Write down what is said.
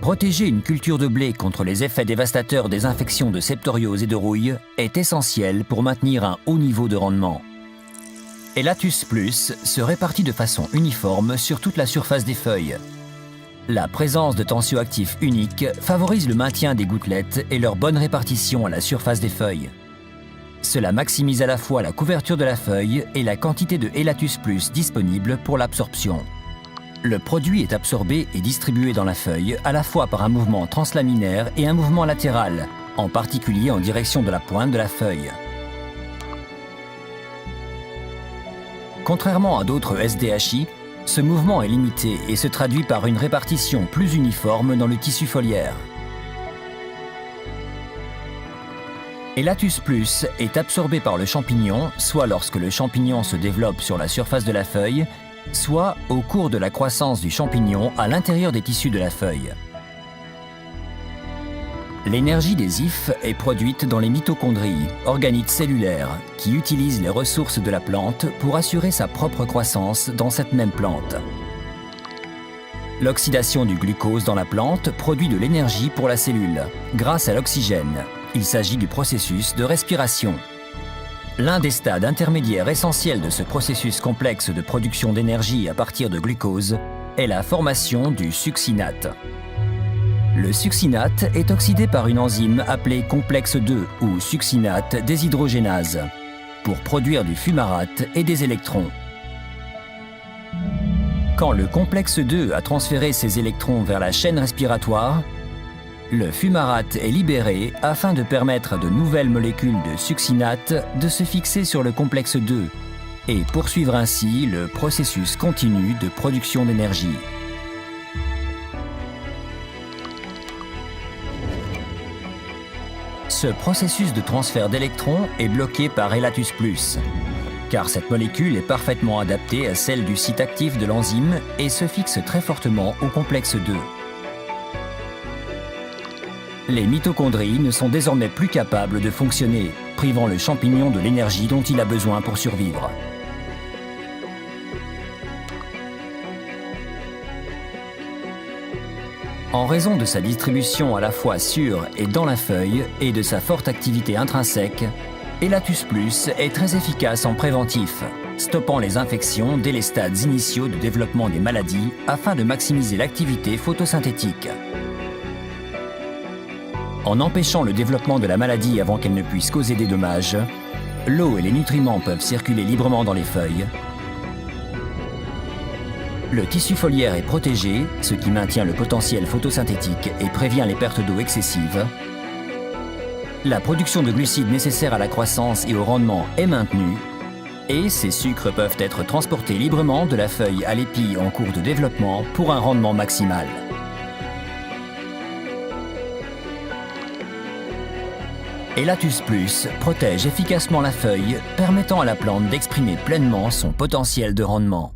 Protéger une culture de blé contre les effets dévastateurs des infections de septoriose et de rouille est essentiel pour maintenir un haut niveau de rendement. Elatus Plus se répartit de façon uniforme sur toute la surface des feuilles. La présence de tensioactifs uniques favorise le maintien des gouttelettes et leur bonne répartition à la surface des feuilles. Cela maximise à la fois la couverture de la feuille et la quantité de Elatus Plus disponible pour l'absorption. Le produit est absorbé et distribué dans la feuille à la fois par un mouvement translaminaire et un mouvement latéral, en particulier en direction de la pointe de la feuille. Contrairement à d'autres SDHI, ce mouvement est limité et se traduit par une répartition plus uniforme dans le tissu foliaire. Elatus Plus est absorbé par le champignon, soit lorsque le champignon se développe sur la surface de la feuille, soit au cours de la croissance du champignon à l'intérieur des tissus de la feuille. L'énergie des ifs est produite dans les mitochondries, organites cellulaires, qui utilisent les ressources de la plante pour assurer sa propre croissance dans cette même plante. L'oxydation du glucose dans la plante produit de l'énergie pour la cellule, grâce à l'oxygène. Il s'agit du processus de respiration. L'un des stades intermédiaires essentiels de ce processus complexe de production d'énergie à partir de glucose est la formation du succinate. Le succinate est oxydé par une enzyme appelée complexe 2 ou succinate déshydrogénase pour produire du fumarate et des électrons. Quand le complexe 2 a transféré ses électrons vers la chaîne respiratoire, le fumarate est libéré afin de permettre à de nouvelles molécules de succinate de se fixer sur le complexe 2 et poursuivre ainsi le processus continu de production d'énergie. Ce processus de transfert d'électrons est bloqué par Elatus Plus, car cette molécule est parfaitement adaptée à celle du site actif de l'enzyme et se fixe très fortement au complexe 2. Les mitochondries ne sont désormais plus capables de fonctionner, privant le champignon de l'énergie dont il a besoin pour survivre. En raison de sa distribution à la fois sur et dans la feuille et de sa forte activité intrinsèque, Elatus Plus est très efficace en préventif, stoppant les infections dès les stades initiaux de développement des maladies afin de maximiser l'activité photosynthétique. En empêchant le développement de la maladie avant qu'elle ne puisse causer des dommages, l'eau et les nutriments peuvent circuler librement dans les feuilles. Le tissu foliaire est protégé, ce qui maintient le potentiel photosynthétique et prévient les pertes d'eau excessives. La production de glucides nécessaires à la croissance et au rendement est maintenue. Et ces sucres peuvent être transportés librement de la feuille à l'épi en cours de développement pour un rendement maximal. Elatus Plus protège efficacement la feuille, permettant à la plante d'exprimer pleinement son potentiel de rendement.